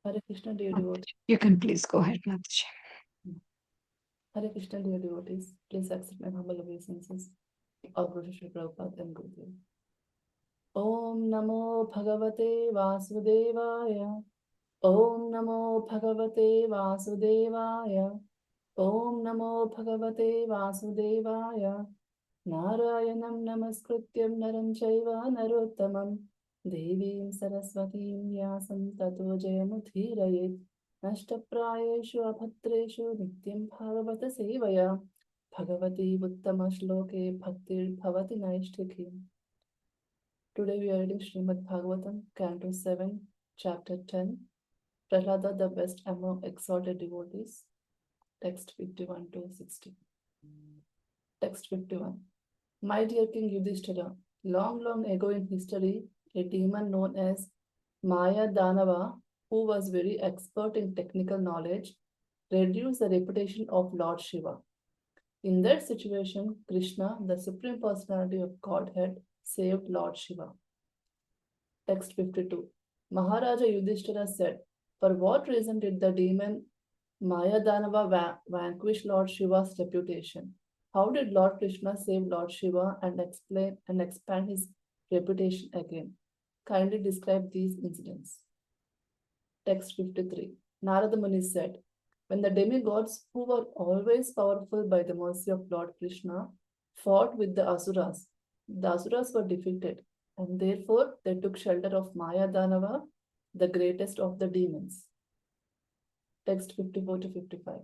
Hare Krishna, dear devotees. You can please go ahead, Mataji. Hare Krishna, dear devotees. Please accept my humble obeisances. Our Guru Shri Prabhupada and Gurudev. Om Namo Bhagavate Vasudevaya. Om Namo Bhagavate Vasudevaya. Om Namo Bhagavate Vasudevaya. Narayanam Namaskrityam Naram Chaiva Narottamam. Devim Saraswatim Vyasam Tato Jayamudhirayet. Nashtaprayeshu abhatreshu nityam bhagavata sevaya. Bhagavati uttama shloke bhaktir bhavati naishtiki. Today we are reading Srimad Bhagavatam, Canto 7, Chapter 10. Prahlada, the best among exalted devotees. Text 51 to 60. Text 51. My dear King Yudhishthira, long ago in history, a demon known as Maya Danava, who was very expert in technical knowledge, reduced the reputation of Lord Shiva. In that situation, Krishna, the Supreme Personality of Godhead, saved Lord Shiva. Text 52. Maharaja Yudhishthira said, for what reason did the demon Maya Danava vanquish Lord Shiva's reputation? How did Lord Krishna save Lord Shiva and explain and expand his reputation again? Kindly describe these incidents. Text 53. Narada Muni said, when the demigods, who were always powerful by the mercy of Lord Krishna, fought with the Asuras were defeated, and therefore they took shelter of Maya Danava, the greatest of the demons. Text 54 to 55.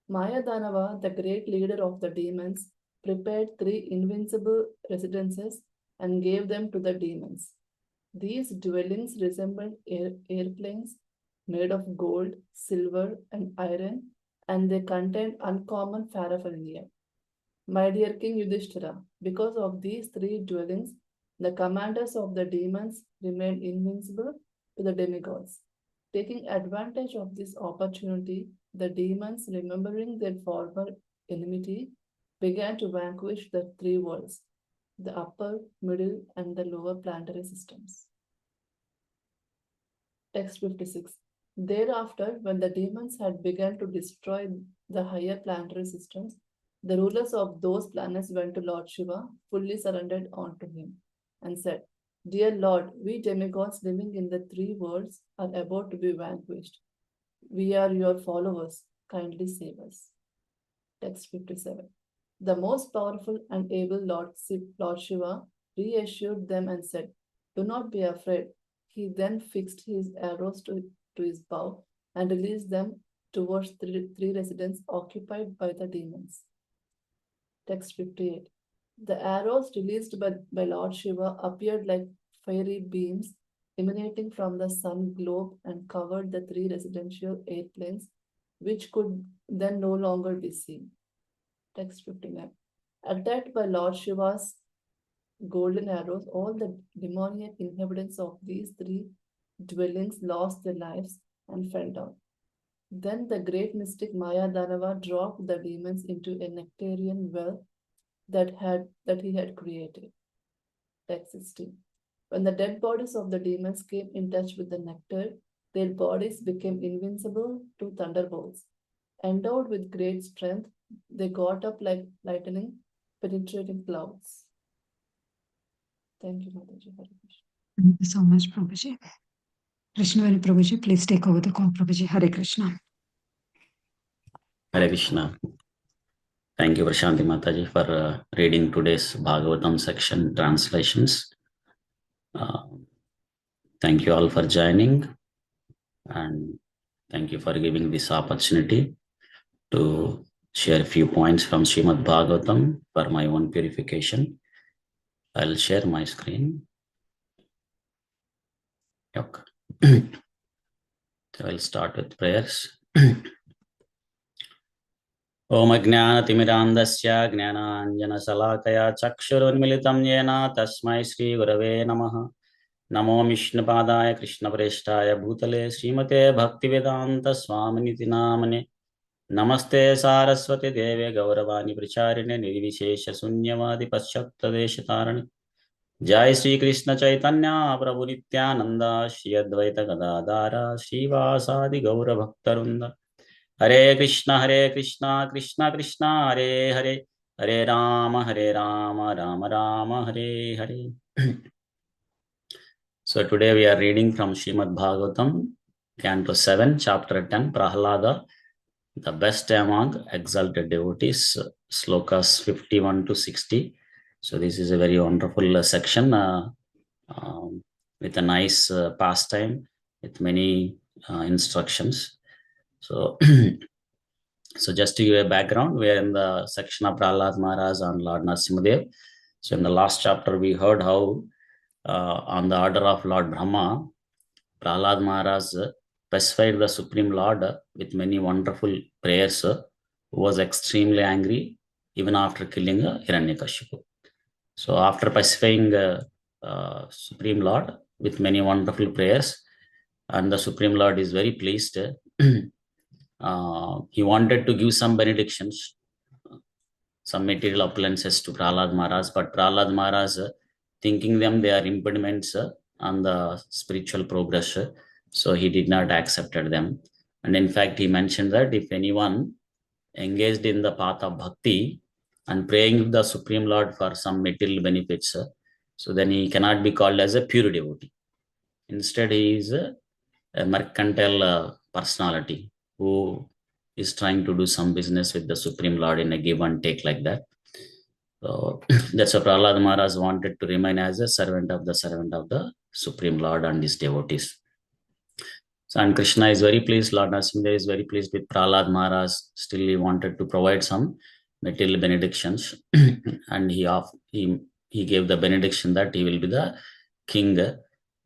Maya Danava, the great leader of the demons, prepared 3 invincible residences and gave them to the demons. These dwellings resembled airplanes made of gold, silver, and iron, and they contained uncommon paraphernalia. My dear King Yudhishthira, because of these 3 dwellings, the commanders of the demons remained invincible to the demigods. Taking advantage of this opportunity, the demons, remembering their former enmity, began to vanquish the 3 worlds, the upper, middle, and the lower planetary systems. Text 56. Thereafter, when the demons had begun to destroy the higher planetary systems, the rulers of those planets went to Lord Shiva, fully surrendered unto him, and said, Dear Lord, we demigods living in the 3 worlds are about to be vanquished. We are your followers. Kindly save us. Text 57. The most powerful and able Lord Shiva reassured them and said, Do not be afraid. He then fixed his arrows to his bow and released them towards 3 residents occupied by the demons. Text 58. The arrows released by Lord Shiva appeared like fiery beams emanating from the sun globe and covered the 3 residential airplanes, which could then no longer be seen. Text 59. Attacked by Lord Shiva's golden arrows, all the demoniac inhabitants of these 3 dwellings lost their lives and fell down. Then the great mystic Maya Danava dropped the demons into a nectarian well that he had created. Text 16. When the dead bodies of the demons came in touch with the nectar, their bodies became invincible to thunderbolts. Endowed with great strength, they got up like lightning, penetrating clouds. Thank you, Mataji. Thank you so much, Prabhuji. Krishnavani Prabhuji, please take over the call, Prabhuji. Hare Krishna. Hare Krishna. Thank you, Prashanti Mataji, for reading today's Bhagavatam section translations. Thank you all for joining, and thank you for giving this opportunity to share a few points from Srimad Bhagavatam for my own purification. I'll share my screen. Okay. So I'll start with prayers. Om Ajnanatimirandasya Jnananjanasalakaya Chakshurunmilitam Yena Tasmai Shri Gurave Namaha. Namo Vishnupadaya Krishna Preshtaya Bhutale Srimate Bhaktivedanta Swaminiti Namane. Namaste Saraswati Deve Gauravani Pracharine Nirvishesha Sunyavadi Paschaptadeshatarane Jai Sri Krishna Chaitanya Prabhu Nityananda Shri Advaita Gadadara Srivasadi Gaura Bhaktarunda. Hare Krishna, Krishna Krishna, Hare Hare, Hare Rama, Rama Rama, Hare Hare. So today we are reading from Srimad Bhagavatam, Canto 7, Chapter 10, Prahlada, the best among exalted devotees, slokas 51 to 60. So this is a very wonderful section with a nice pastime, with many instructions. So, so just to give a background, we are in the section of Prahlad Maharaj on Lord Narasimhadev. So in the last chapter, we heard how on the order of Lord Brahma, Prahlad Maharaj pacified the Supreme Lord with many wonderful prayers, who was extremely angry even after killing Hiranyakashipu. So after pacifying Supreme Lord with many wonderful prayers, and the Supreme Lord is very pleased, he wanted to give some benedictions, some material appliances to Prahlad Maharaj, but Prahlad Maharaj, thinking them they are impediments on the spiritual progress, so he did not accept them. And in fact, he mentioned that if anyone engaged in the path of bhakti and praying the Supreme Lord for some material benefits, so then he cannot be called as a pure devotee. Instead, he is a mercantile personality who is trying to do some business with the Supreme Lord in a give and take like that. So that's why Prahlad Maharaj wanted to remain as a servant of the Supreme Lord and his devotees. So, and Krishna is very pleased, Lord Narasimha is very pleased with Prahlad Maharaj. Still, he wanted to provide some material benedictions, and he gave the benediction that he will be the king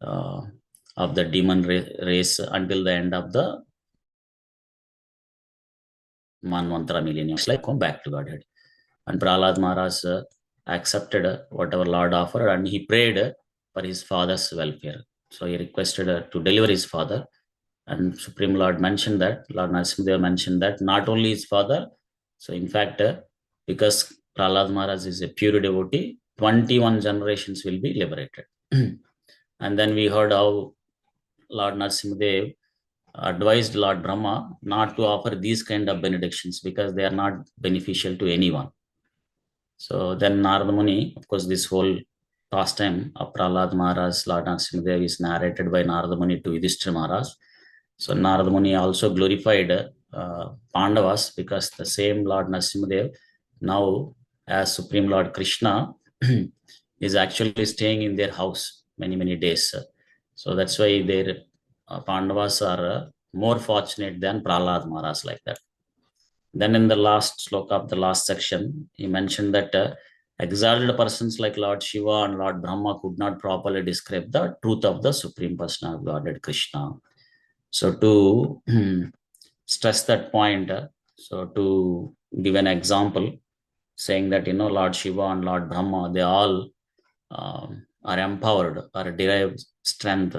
of the demon race until the end of the Manvantara millennium. It's like come back to Godhead. And Prahlad Maharaj accepted whatever Lord offered, and he prayed for his father's welfare. So he requested to deliver his father. And Supreme Lord mentioned that, Lord Narasimha mentioned that not only his father, so in fact, because Prahlad Maharaj is a pure devotee, 21 generations will be liberated. And then we heard how Lord Narasimha advised Lord Brahma not to offer these kind of benedictions because they are not beneficial to anyone. So then Narada Muni, of course, this whole pastime of Prahlad Maharaj, Lord Narasimha is narrated by Narada Muni to Yudhishthira Maharaj. So Narada Muni also glorified Pandavas because the same Lord Narasimha now as Supreme Lord Krishna is actually staying in their house many days. So that's why their Pandavas are more fortunate than Prahlad Maharaj like that. Then in the last sloka of the last section, he mentioned that exalted persons like Lord Shiva and Lord Brahma could not properly describe the truth of the Supreme Personality of Godhead Krishna. So to stress that point, so to give an example, saying that, Lord Shiva and Lord Brahma, they all are empowered or derive strength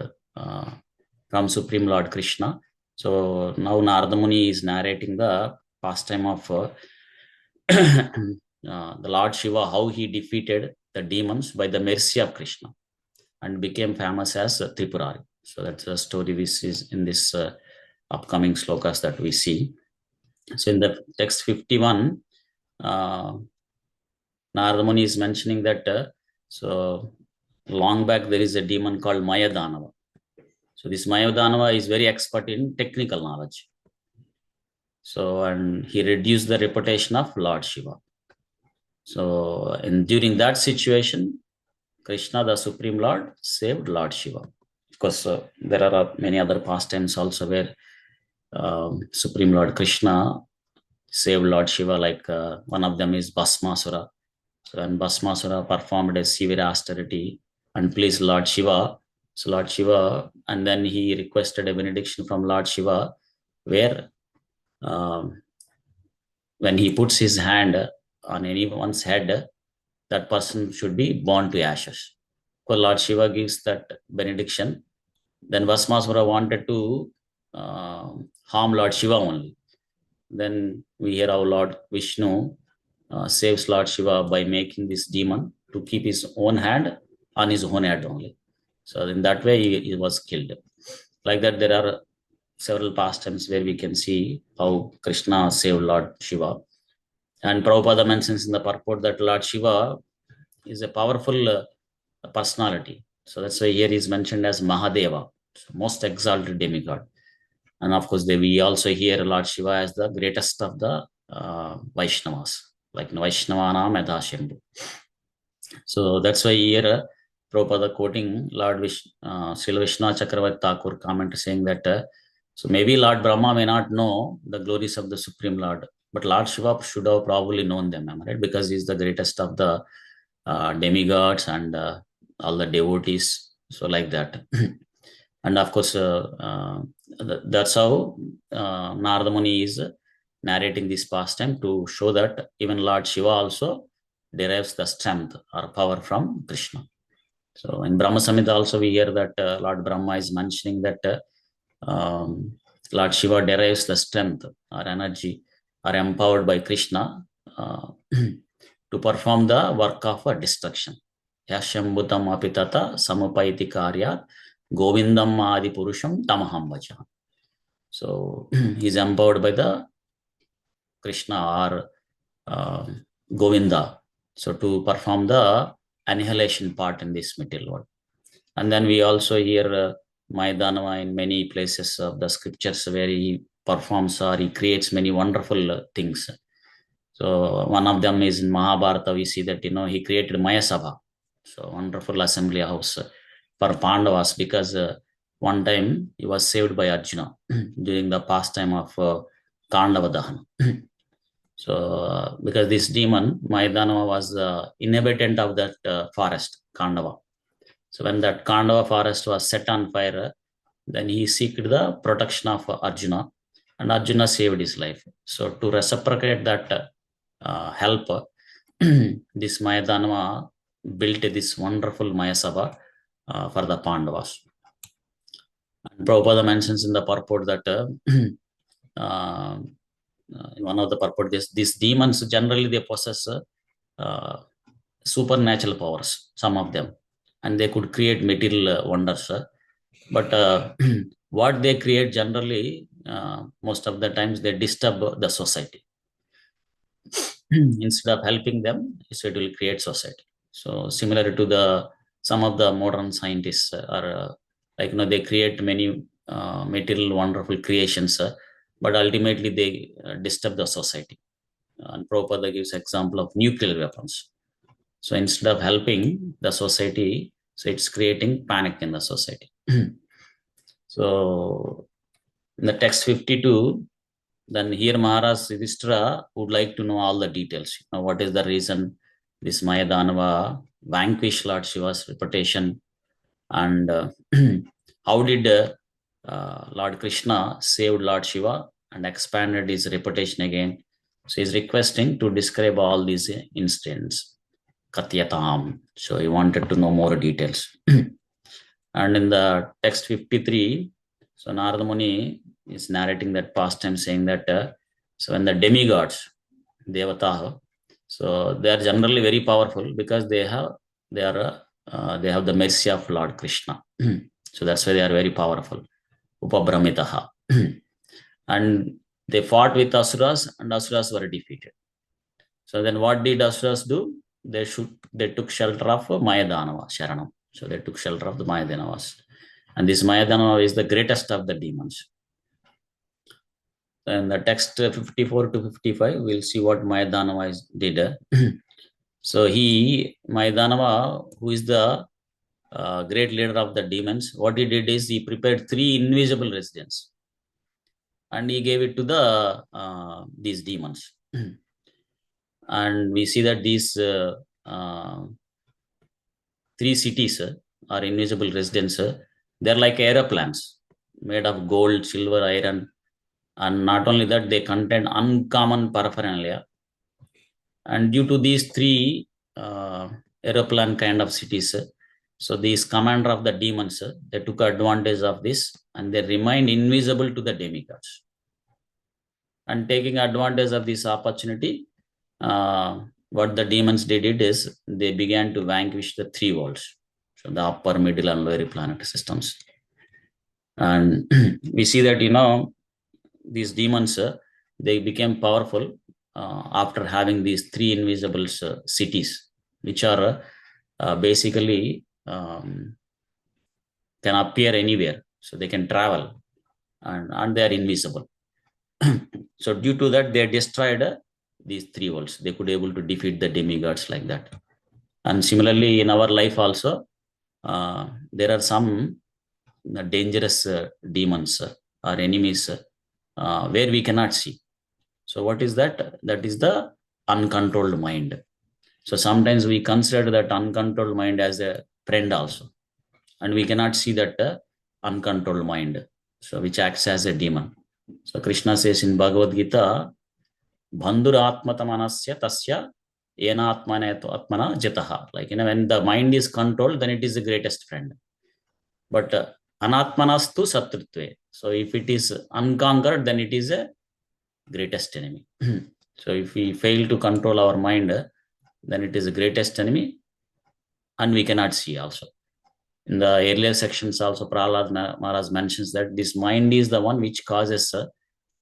from Supreme Lord Krishna. So now Narada Muni is narrating the pastime of the Lord Shiva, how he defeated the demons by the mercy of Krishna and became famous as Tripurari. So that's the story which is in this upcoming slokas that we see. So in the text 51, Narada Muni is mentioning that so long back there is a demon called Mayadanava. So this Mayadanava is very expert in technical knowledge. So, and he reduced the reputation of Lord Shiva. So, during that situation, Krishna, the Supreme Lord, saved Lord Shiva. Because there are many other pastimes also where Supreme Lord Krishna saved Lord Shiva, like one of them is Bhasmasura. So, and Bhasmasura performed a severe austerity and pleased Lord Shiva. So, Lord Shiva, and then he requested a benediction from Lord Shiva, where when he puts his hand on anyone's head, that person should be burned to ashes. So Lord Shiva gives that benediction. Then Bhasmasura wanted to harm Lord Shiva only. Then we hear how Lord Vishnu saves Lord Shiva by making this demon to keep his own hand on his own head only. So in that way, he was killed. Like that, there are several pastimes where we can see how Krishna saved Lord Shiva. And Prabhupada mentions in the purport that Lord Shiva is a powerful personality. So that's why here he is mentioned as Mahadeva, so most exalted demigod. And of course, we also hear Lord Shiva as the greatest of the Vaishnavas, like Vaishnavanam Yadhashambhu. So that's why here Prabhupada quoting Lord Srila Vishnu Chakravarti Thakur comment saying that so maybe Lord Brahma may not know the glories of the Supreme Lord, but Lord Shiva should have probably known them, right? Because he's the greatest of the demigods and all the devotees. So like that. And of course, that's how Narada Muni is narrating this pastime to show that even Lord Shiva also derives the strength or power from Krishna. So in Brahma Samhita also we hear that Lord Brahma is mentioning that Lord Shiva derives the strength or energy or empowered by Krishna to perform the work of destruction. Yashambhutam apitata samupaiti karyat govindam adi purusham tamaham vacha. So he is empowered by the Krishna or Govinda, so to perform the annihilation part in this material world. And then we also hear Maidanava in many places of the scriptures where he performs or he creates many wonderful things. So one of them is in Mahabharata, we see that, he created Mayasabha, so wonderful assembly house for Pandavas, because one time he was saved by Arjuna during the pastime of Kandava Dahana. So because this demon, Maidanava, was the inhabitant of that forest, Kandava. So when that Kandava forest was set on fire, then he sought the protection of Arjuna, and Arjuna saved his life. So to reciprocate that help, this Mayadanava built this wonderful Mayasabha for the Pandavas. And Prabhupada mentions in the purport that in one of the purport, these demons generally they possess supernatural powers, some of them, and they could create material wonders. But what they create generally, most of the times they disturb the society. Instead of helping them, so it will create society. So similar to some of the modern scientists are they create many material wonderful creations, but ultimately they disturb the society. And Prabhupada gives example of nuclear weapons. So instead of helping the society, so it's creating panic in the society. So in the text 52, then here Maharaj Yudhishthira would like to know all the details. What is the reason this Mayadanava vanquished Lord Shiva's reputation, and how did Lord Krishna saved Lord Shiva and expanded his reputation again. So he's requesting to describe all these incidents. Katyatam. So he wanted to know more details. And in the text 53, so Narada Muni is narrating that pastime, saying that so when the demigods, Devata, so they are generally very powerful because they have the mercy of Lord Krishna. So that's why they are very powerful. Upabramitaha. And they fought with Asuras, and Asuras were defeated. So then what did Asuras do? They took shelter of Mayadanava, Sharanam. So they took shelter of the Mayadanavas. And this Mayadanava is the greatest of the demons. In the text 54 to 55, we'll see what Mayadanava did. So Mayadanava, who is the great leader of the demons, what he did is he prepared 3 invisible residents, and he gave it to these demons. And we see that these 3 cities are invisible residents. They're like aeroplanes made of gold, silver, iron, and not only that, they contain uncommon paraphernalia. And due to these 3 aeroplane kind of cities, so these commander of the demons, they took advantage of this, and they remained invisible to the demigods. And taking advantage of this opportunity, what the demons did is they began to vanquish the 3 worlds. So the upper, middle, and lower planetary systems. And we see that, these demons, they became powerful after having these three invisible cities, which are basically can appear anywhere. So they can travel and they are invisible. So due to that, they destroyed these three worlds. They could able to defeat the demigods like that. And similarly, in our life also, there are some dangerous demons or enemies where we cannot see. So what is that? That is the uncontrolled mind. So sometimes we consider that uncontrolled mind as a friend also, and we cannot see that uncontrolled mind, so which acts as a demon. So Krishna says in Bhagavad Gita, Bandhuratmatamanasya tasya atmana jataha. Like, when the mind is controlled, then it is the greatest friend. But anatmanastu satrutve. So if it is unconquered, then it is a greatest enemy. So if we fail to control our mind, then it is the greatest enemy, and we cannot see also. In the earlier sections also, Prahlad Maharaj mentions that this mind is the one which causes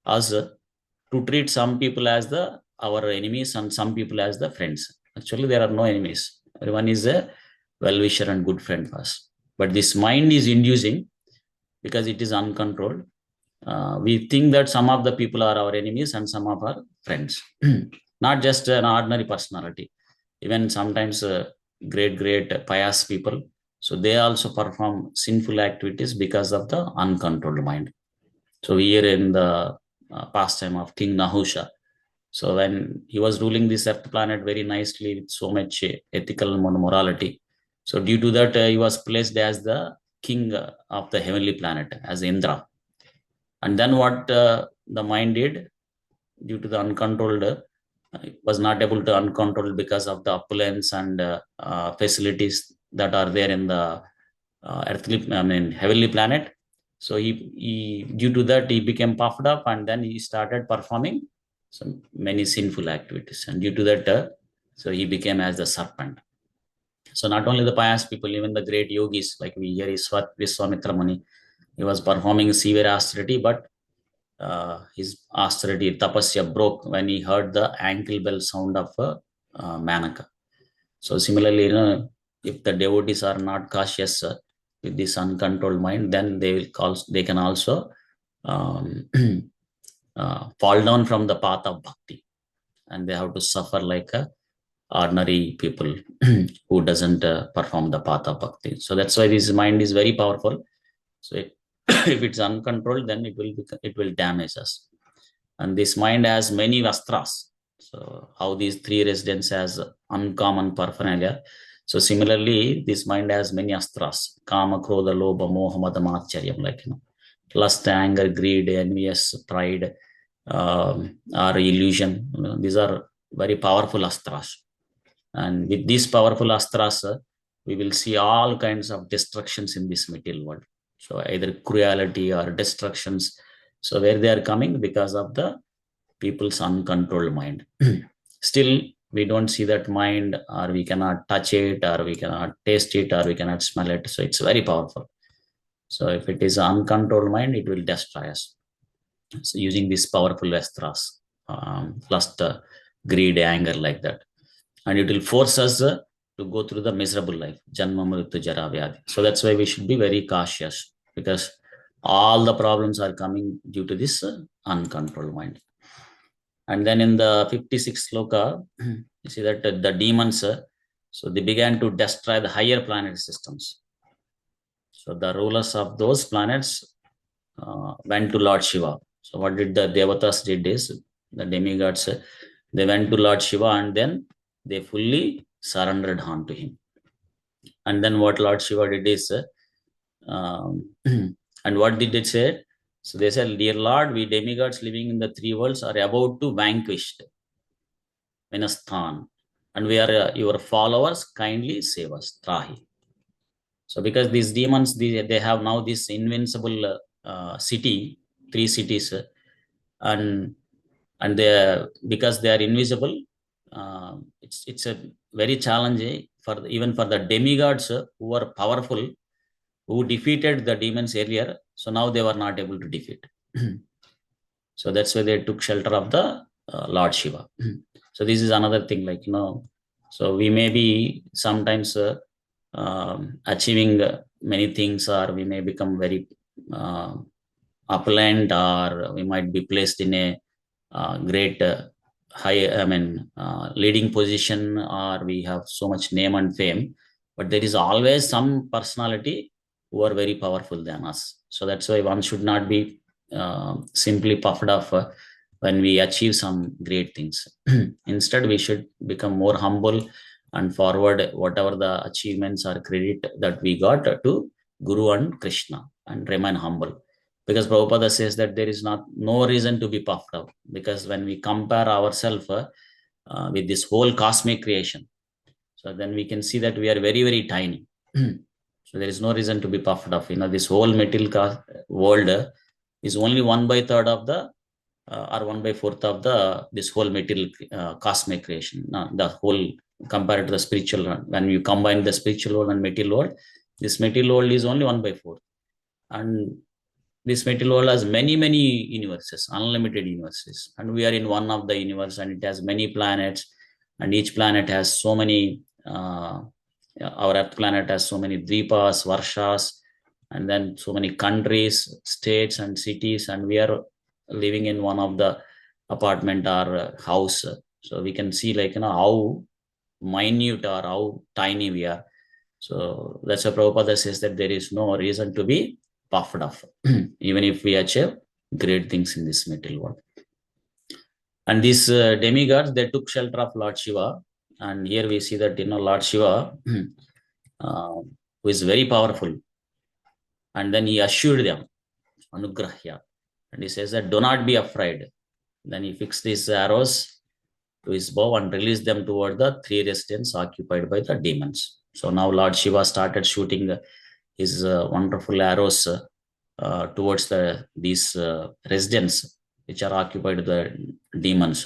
us to treat some people as our enemies and some people as the friends. Actually, there are no enemies. Everyone is a well-wisher and good friend for us. But this mind is inducing, because it is uncontrolled. We think that some of the people are our enemies and some of our friends. Not just an ordinary personality. Even sometimes great pious people, so they also perform sinful activities because of the uncontrolled mind. So here in the pastime of King Nahusha, so when he was ruling this earth planet very nicely with so much ethical morality, so due to that he was placed as the king of the heavenly planet, as Indra. And then what the mind did, due to the uncontrolled, it was not able to uncontrol because of the opulence and facilities that are there in the heavenly planet. So he due to that he became puffed up, and then he started performing some many sinful activities, and due to that so he became as the serpent. So not only the pious people, even the great yogis, like we hear Vishwamitra Muni, he was performing severe austerity, but his austerity tapasya broke when he heard the ankle bell sound of Manaka. So similarly, if the devotees are not cautious with this uncontrolled mind, then they can also fall down from the path of bhakti, and they have to suffer like ordinary people who doesn't perform the path of bhakti. So that's why this mind is very powerful. So if it's uncontrolled, then it will damage us. And this mind has many vastras. So how these three residents has uncommon paraphernalia. So similarly, this mind has many astras: kama, krodha, lobha, moha, mada, matcharyam, like, lust, anger, greed, envious, pride, or illusion. These are very powerful astras. And with these powerful astras, we will see all kinds of destructions in this material world. So either cruelty or destructions. So where they are coming, because of the people's uncontrolled mind. Still, we don't see that mind, or we cannot touch it, or we cannot taste it, or we cannot smell it. So it's very powerful. So if it is an uncontrolled mind, it will destroy us. So using these powerful astras, lust, greed, anger, like that. And it will force us to go through the miserable life, janma mrityu jara vyadhi. So that's why we should be very cautious, because all the problems are coming due to this uncontrolled mind. And then in the 56th sloka, you see that the demons, so they began to destroy the higher planet systems. So the rulers of those planets went to Lord Shiva. So what did the devatas did is, the demigods, they went to Lord Shiva, and then they fully surrendered unto him. And then what Lord Shiva did is, and what did it say? So they said, dear Lord, we demigods living in the three worlds are about to vanquish Vinasthan, and we are your followers, kindly save us, Trahi. So because these demons, they have now this invincible city, three cities, and they, because they are invisible, it's a very challenging even for the demigods who were powerful, who defeated the demons earlier, so now they were not able to defeat. So that's why they took shelter of the Lord Shiva. So this is another thing, like, so we may be sometimes achieving many things, or we may become very opulent, or we might be placed in a great leading position, or we have so much name and fame, but there is always some personality who are very powerful than us. So that's why one should not be simply puffed up when we achieve some great things. Instead, we should become more humble and forward whatever the achievements or credit that we got to Guru and Krishna, and remain humble. Because Prabhupada says that there is no reason to be puffed up, because when we compare ourselves with this whole cosmic creation, so then we can see that we are very, very tiny. So there is no reason to be puffed up. This whole material world is only 1/3 of the or 1/4 of this whole material cosmic creation. The whole, compared to the spiritual world, when you combine the spiritual world and material world, this material world is only 1/4. And this material world has many, many universes, unlimited universes, and we are in one of the universe, and it has many planets, and each planet has so many our Earth planet has so many dvipas, varshas, and then so many countries, states, and cities, and we are living in one of the apartment or house. So we can see, like, how minute or how tiny we are. So that's why Prabhupada says that there is no reason to be puffed up, even if we achieve great things in this material world. And these demigods, they took shelter of Lord Shiva. And here we see that, Lord Shiva, who is very powerful, and then he assured them, Anugrahya, and he says that do not be afraid. Then he fixed these arrows to his bow and released them toward the 3 residents occupied by the demons. So now Lord Shiva started shooting his wonderful arrows towards these residents which are occupied by the demons.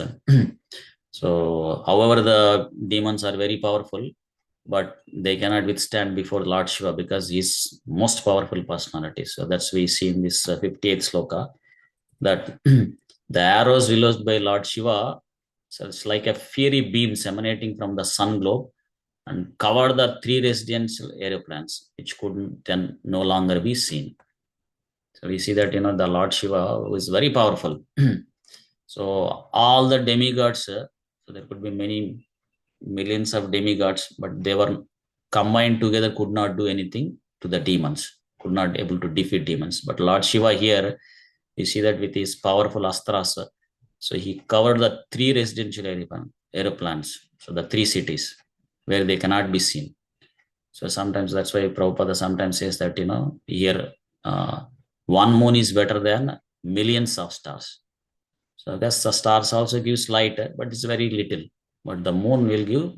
So, however, the demons are very powerful, but they cannot withstand before Lord Shiva, because he's most powerful personality. So that's we see in this 58th sloka, that the arrows released by Lord Shiva, so it's like a fiery beams emanating from the sun globe, and covered the 3 residential aeroplanes, which could then no longer be seen. So we see that, the Lord Shiva is very powerful. So all the demigods, so there could be many millions of demigods, but they were combined together, could not do anything to the demons, could not able to defeat demons. But Lord Shiva here, you see that with his powerful astras, so he covered the 3 residential aeroplanes, so the 3 cities where they cannot be seen. So sometimes that's why Prabhupada sometimes says that, here one moon is better than millions of stars. So I guess the stars also gives light, but it's very little. But the moon will give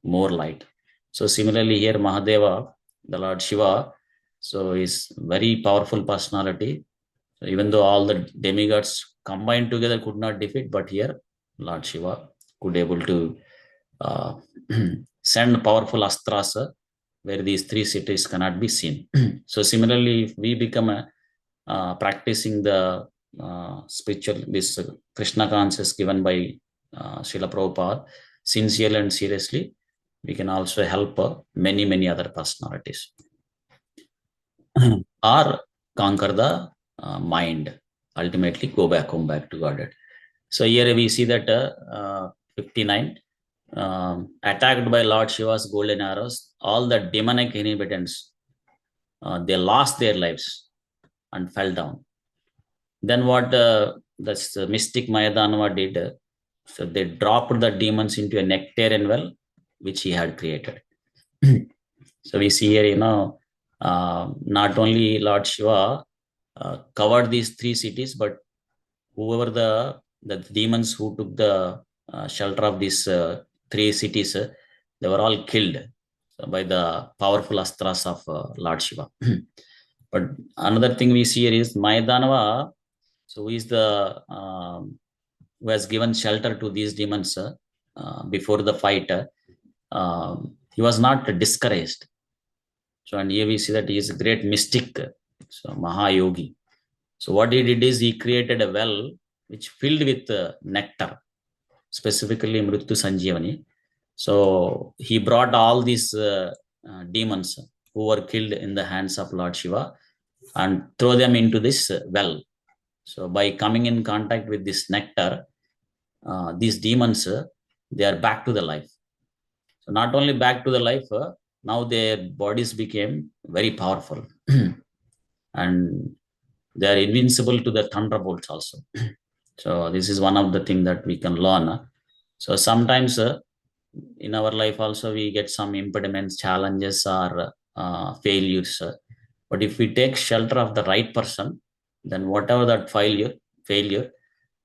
more light. So similarly here, Mahadeva, the Lord Shiva, so is very powerful personality. So even though all the demigods combined together could not defeat, but here Lord Shiva could able to send powerful astras where these 3 cities cannot be seen. So similarly, if we become practicing the spiritual, this Krishna consciousness given by Srila Prabhupada, sincerely and seriously, we can also help many, many other personalities or conquer the mind, ultimately go back home, back to Godhead. So here we see that 59, attacked by Lord Shiva's golden arrows, all the demonic inhabitants, they lost their lives and fell down. Then what the mystic Mayadanava did, so they dropped the demons into a nectarian well, which he had created. So we see here, not only Lord Shiva covered these 3 cities, but whoever the demons who took the shelter of these 3 cities, they were all killed by the powerful astras of Lord Shiva. But another thing we see here is Mayadanava, so who is the who has given shelter to these demons before the fight. he was not discouraged. So, and here we see that he is a great mystic, so Mahayogi. So what he did is he created a well which filled with nectar, specifically Mrityu Sanjeevani. So he brought all these demons who were killed in the hands of Lord Shiva and throw them into this well. So by coming in contact with this nectar, these demons, they are back to the life. So not only back to the life, now their bodies became very powerful and they are invincible to the thunderbolts also. So this is one of the things that we can learn. So sometimes in our life also we get some impediments, challenges, or failures. But if we take shelter of the right person, then whatever that failure,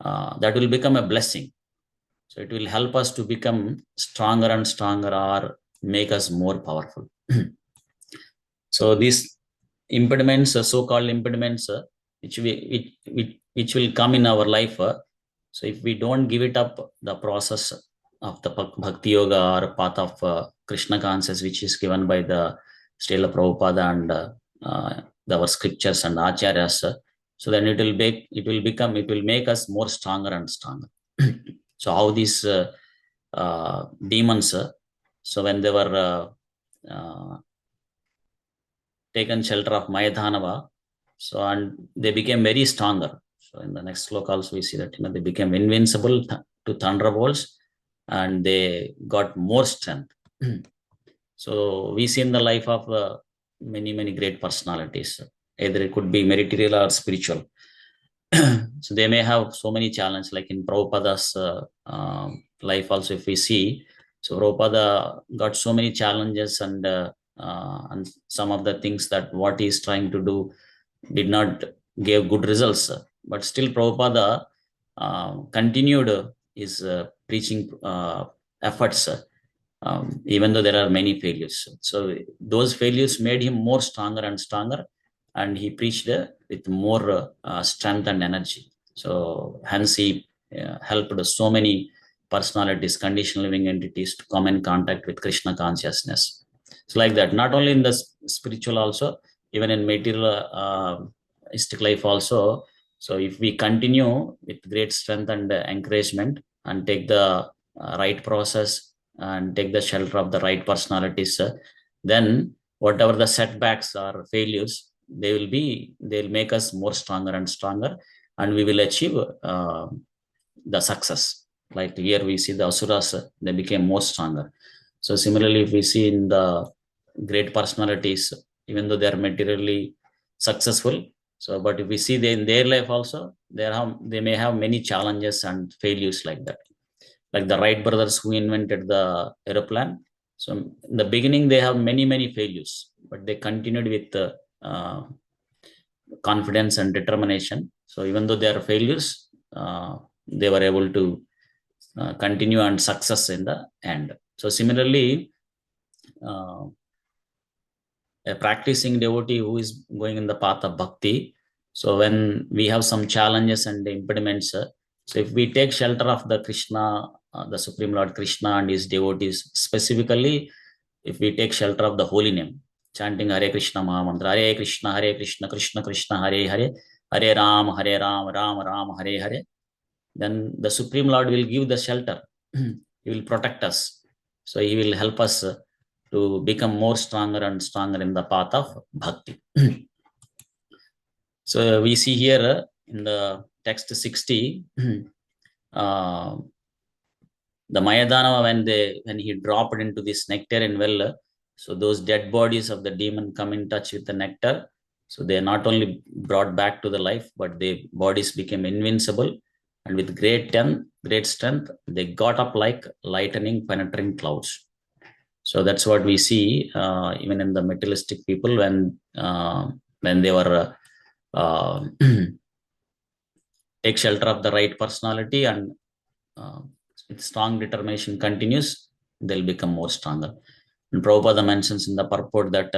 that will become a blessing. So it will help us to become stronger and stronger or make us more powerful. So these impediments, so-called impediments, which will come in our life. So if we don't give it up, the process of the Bhakti Yoga or path of Krishna consciousness, which is given by the Srila Prabhupada and our scriptures and acharyas, so then it will make us more stronger and stronger. So how these demons, so when they were taken shelter of Mayadhanava, so and they became very stronger. So in the next sloka also we see that they became invincible to thunderbolts and they got more strength. So we see in the life of many great personalities, either it could be material or spiritual. So they may have so many challenges, like in Prabhupada's life also, if we see, so Prabhupada got so many challenges and some of the things that what he is trying to do did not give good results. But still Prabhupada continued his preaching efforts, even though there are many failures. So those failures made him more stronger and stronger, and he preached with more strength and energy. So hence he helped so many personalities, conditional living entities to come in contact with Krishna consciousness. So like that, not only in the spiritual also, even in materialistic life also. So if we continue with great strength and encouragement and take the right process and take the shelter of the right personalities, then whatever the setbacks or failures, they'll make us more stronger and stronger, and we will achieve the success. Like here we see the asuras, they became more stronger. So similarly, if we see in the great personalities, even though they are materially successful, so but if we see in their life also, they may have many challenges and failures like that. Like the Wright brothers who invented the aeroplane. So in the beginning, they have many failures, but they continued with confidence and determination. So even though there are failures, they were able to continue and success in the end. So similarly, a practicing devotee who is going in the path of bhakti, so when we have some challenges and impediments, so if we take shelter of the Krishna, the Supreme Lord Krishna and his devotees, specifically if we take shelter of the holy name, chanting Hare Krishna Mahamantra, Hare Krishna, Krishna Krishna, Hare Hare, Hare Ram, Ram Ram, Hare Hare, then the Supreme Lord will give the shelter. He will protect us. So he will help us to become more stronger and stronger in the path of bhakti. So we see here in the text 60, the Mayadhanava, when he dropped into this nectarian well, so those dead bodies of the demon come in touch with the nectar. So they are not only brought back to the life, but their bodies became invincible, and with great strength, they got up like lightning penetrating clouds. So that's what we see even in the materialistic people when they were take shelter of the right personality and with strong determination continues, they'll become more stronger. And Prabhupada mentions in the purport that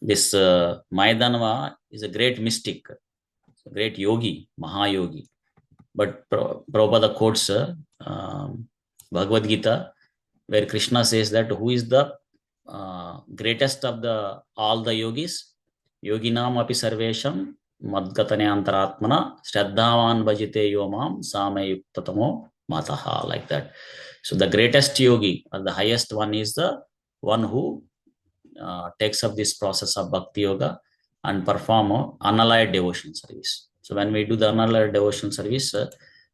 this Mayadhanava is a great mystic, a great yogi, Mahayogi. But Prabhupada quotes Bhagavad Gita, where Krishna says that who is the greatest of all the yogis? Yoginam api sarvesham madgatane antaratmana shraddhavan bhajite yomam same yuktatamo mataha, like that. So the greatest yogi, or the highest one, is the one who takes up this process of bhakti yoga and perform unalloyed devotion service. So when we do the unalloyed devotion service,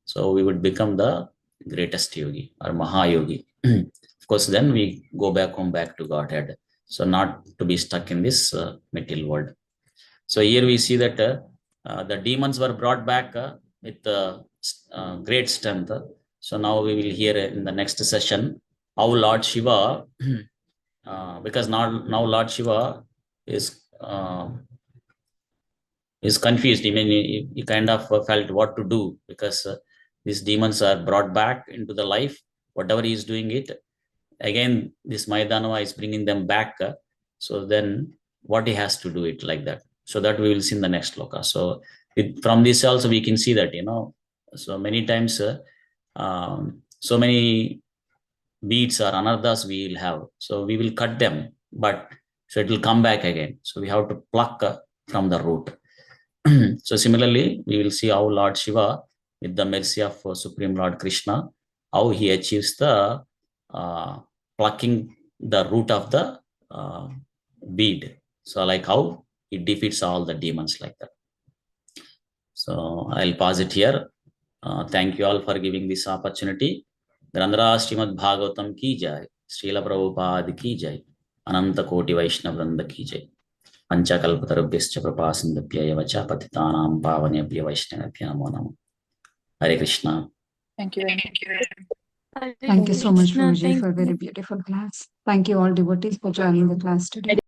so we would become the greatest yogi or Mahayogi. Of course, then we go back to Godhead. So not to be stuck in this material world. So here we see that the demons were brought back with great strength. So now we will hear in the next session how Lord Shiva, because now Lord Shiva is confused. I mean, he kind of felt what to do, because these demons are brought back into the life. Whatever he is doing it, again, this Maidanava is bringing them back. So then what he has to do it like that. So that we will see in the next sloka. So from this also we can see that, so many times, so many beats or anarthas we will have. So we will cut them, but so it will come back again. So we have to pluck from the root. So similarly, we will see how Lord Shiva, with the mercy of Supreme Lord Krishna, how he achieves the plucking the root of the bead. So like how he defeats all the demons like that. So I'll pause it here. Thank you all for giving this opportunity. Grandhara Srimad Bhagavatam ki jai, Srila Prabhupada ki jai, Ananta Koti Vaishnava Vranda ki jai. Panchakalpatarubhyascha Prapasindapya Vacha Patitanam Pavanebhya Vaishnavabhya Namo Namo. Hare Krishna. Thank you very much. Thank you so much, Krishna, Prabhuji, for a very beautiful class. Thank you all devotees for joining the class today.